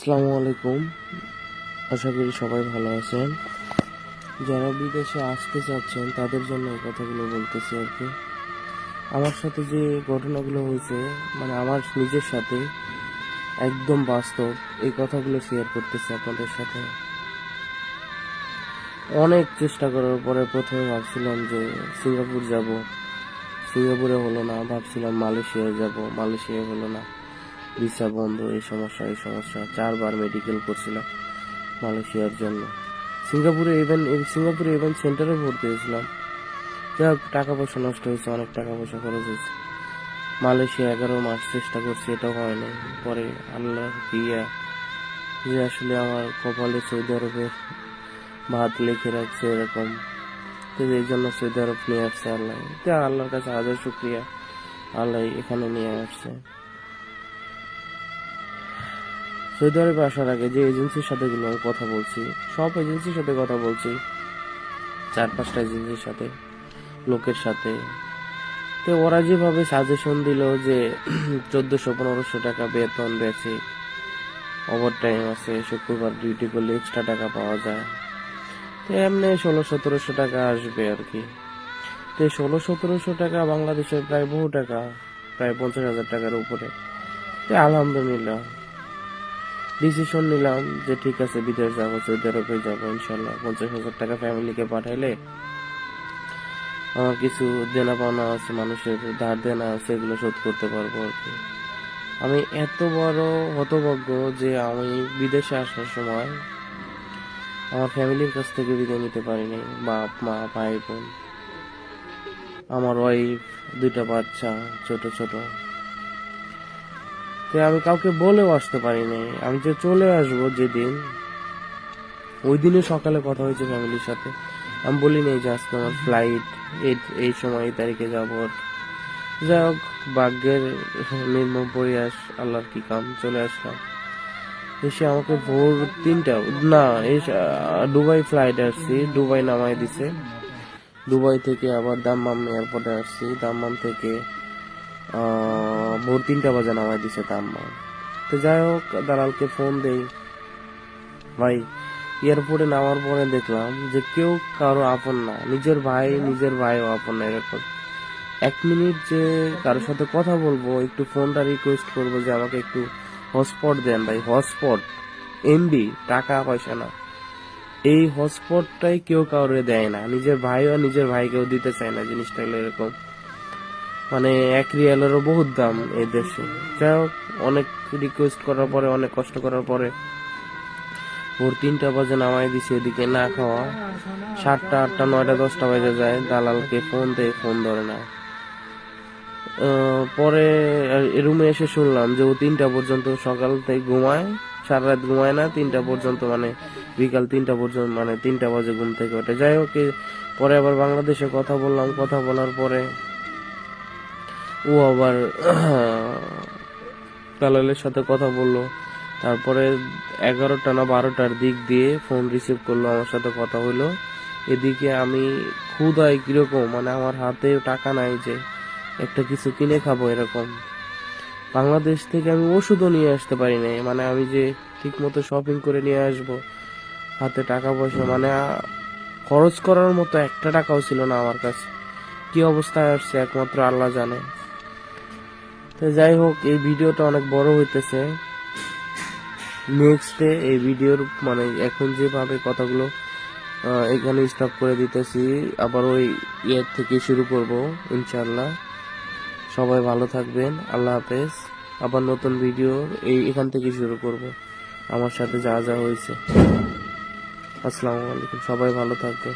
আসসালামু আলাইকুম। আশা করি সবাই ভালো আছেন। যারা বিদেশে আসতে চাচ্ছেন তাদের জন্য এই কথাগুলো বলতেছি আর কি। আমার সাথে যে ঘটনাগুলো হয়েছে, মানে আমার নিজের সাথে একদম বাস্তব, এই কথাগুলো শেয়ার করতেছি আপনাদের সাথে। অনেক চেষ্টা করার পরে প্রথমে ভাবছিলাম যে সিঙ্গাপুর যাব, সিঙ্গাপুরে হলো না। ভাবছিলাম মালয়েশিয়ায় যাব, মালয়েশিয়া হলো না, ভিসা বন্ধ, এই সমস্যা এই সমস্যা। 4বার মেডিকেল করছিলাম মালয়েশিয়ার জন্য। সিঙ্গাপুরে ইভেন্ট সেন্টারে ভর্তি হয়েছিলাম। যাই হোক, টাকা পয়সা নষ্ট হয়েছে, অনেক টাকা পয়সা খরচ হয়েছে। মালয়েশিয়া 11 মাস চেষ্টা করছি, এটাও হয় নাই। পরে আল্লাহর ইয়া যে আসলে আমার কপালে সৌদি আরবের ভাত লিখে রাখছে এরকম, তো এই জন্য সৌদি আরব নিয়ে আসছে আল্লাহ। আল্লাহর কাছে হাজার শুক্রিয়া, আল্লাহ এখানে নিয়ে আসছে। সৌদি আরবে আসার আগে যে এজেন্সির সাথে গুলো আমি কথা বলছি, সব এজেন্সির সাথে কথা বলছি, 4-5টা এজেন্সির সাথে, লোকের সাথে। তো ওরা যেভাবে সাজেশন দিল যে 1400-1500 টাকা বেতন, বেসিক, ওভার টাইম আছে, শুক্রবার ডিউটি করলে এক্সট্রা টাকা পাওয়া যায়, তো এমনি 1600-1700 টাকা আসবে আর কি। তো 1600-1700 টাকা বাংলাদেশের প্রায় বহু টাকা, প্রায় 50,000 টাকার উপরে। তো আলহামদুলিল্লাহ ডিসিশন নিলাম যে ঠিক আছে, বিদেশ যাবো, সৌদি আরবে যাবো ইনশাল্লাহ। 50,000 টাকা ফ্যামিলিকে পাঠাইলে আমার কিছু দেনা পাওনা আছে, মানুষের ধার দেনা আছে, এগুলো শোধ করতে পারবো আর কি। আমি এত বড় হতভাগ্য যে আমি বিদেশে আসার সময় আমার ফ্যামিলির কাছ থেকে বিদায় নিতে পারিনি। বাপ মা, ভাই বোন, আমার ওয়াইফ, 2টা বাচ্চা ছোট ছোট। তো আমি কাউকে বলেও আসতে পারিনি। আমি যে চলে আসবো যেদিন, ওই দিনে সকালে কথা হয়েছে ফ্যামিলির সাথে। আমি বলি নাই যে আজকে আমার ফ্লাইট, এই সময় এই তারিখে যাবো। যাই হোক, ভাগ্যের নির্মম পরিহাস, আল্লাহর কি কাম, চলে আসলাম। এসে আমাকে ভোর 3টা, না, দুবাই ফ্লাইট আসছি, দুবাই নামাই দিছে। দুবাই থেকে আবার দাম্মাম এয়ারপোর্টে আসছি, দাম্মাম থেকে ভোর 3টা বাজে নামাই দিছে দাম্মাম। তো যাই হোক, দালালকে ফোন দেই, ভাই এয়ারপোর্টে নামার পরে দেখলাম যে কেউ কারো আপন না, নিজের ভাইও আপন না। এরকম 1 মিনিট যে কারোর সাথে কথা বলবো, একটু ফোনটা রিকোয়েস্ট করবো যে আমাকে একটু হটস্পট দেন ভাই, হটস্পট, এমবি, টাকা পয়সা না, এই হটস্পটটাই কেউ কাউরে দেয় না। নিজের ভাইকেও দিতে চায় না। জিনিসটা হলো এরকম, মানে 1 রিয়ালেরও বহুত দাম এই দেশে। যাই হোক, অনেক রিকোয়েস্ট করার পরে, অনেক কষ্ট করার পরে ভোর 3টা বাজে নামাই দিছে। এদিকে না খাওয়া, 7টা 8টা 9টা 10টা বাজে যায়। দালালকে ফোন দেয়, ফোন ধরে না। পরে রুমে এসে শুনলাম যে ও 3টা পর্যন্ত সকাল থেকে ঘুমায়, সারা রাত ঘুমায় না, 3টা পর্যন্ত, মানে বিকাল 3টা পর্যন্ত, মানে 3টা বাজে ঘুম থেকে ওঠে। যাই হোক, পরে আবার বাংলাদেশে কথা বললাম। কথা বলার পরে ও আবার দালালের সাথে কথা বললো। তারপরে 11টা না 12টার দিক দিয়ে ফোন রিসিভ করলো, আমার সাথে কথা হলো। এদিকে আমি ক্ষুধায় কিরকম, মানে আমার হাতে টাকা নাই যে একটা কিছু কিনে খাবো এরকম। বাংলাদেশ থেকে আমি ওষুধও নিয়ে আসতে পারি নাই, মানে আমি যে ঠিক মতো শপিং করে নিয়ে আসবো, হাতে টাকা পয়সা মানে খরচ করার মতো একটা টাকাও ছিল না আমার কাছে। কি অবস্থায় আসছে একমাত্র আল্লাহ জানে। তো যাই হোক, এই ভিডিওটা অনেক বড় হইতেছে। নেক্সটে এই ভিডিওর, মানে এখন যেভাবে কথাগুলো এখানে স্টপ করে দিতেছি, আবার ওই ইয়ের থেকে শুরু করব ইনশাল্লাহ। সবাই ভালো থাকবেন, আল্লাহ হাফেজ। আবার নতুন ভিডিও এখান থেকে শুরু করব, আমার সাথে যা যা হয়েছে। আসসালামু আলাইকুম, সবাই ভালো থাকবেন।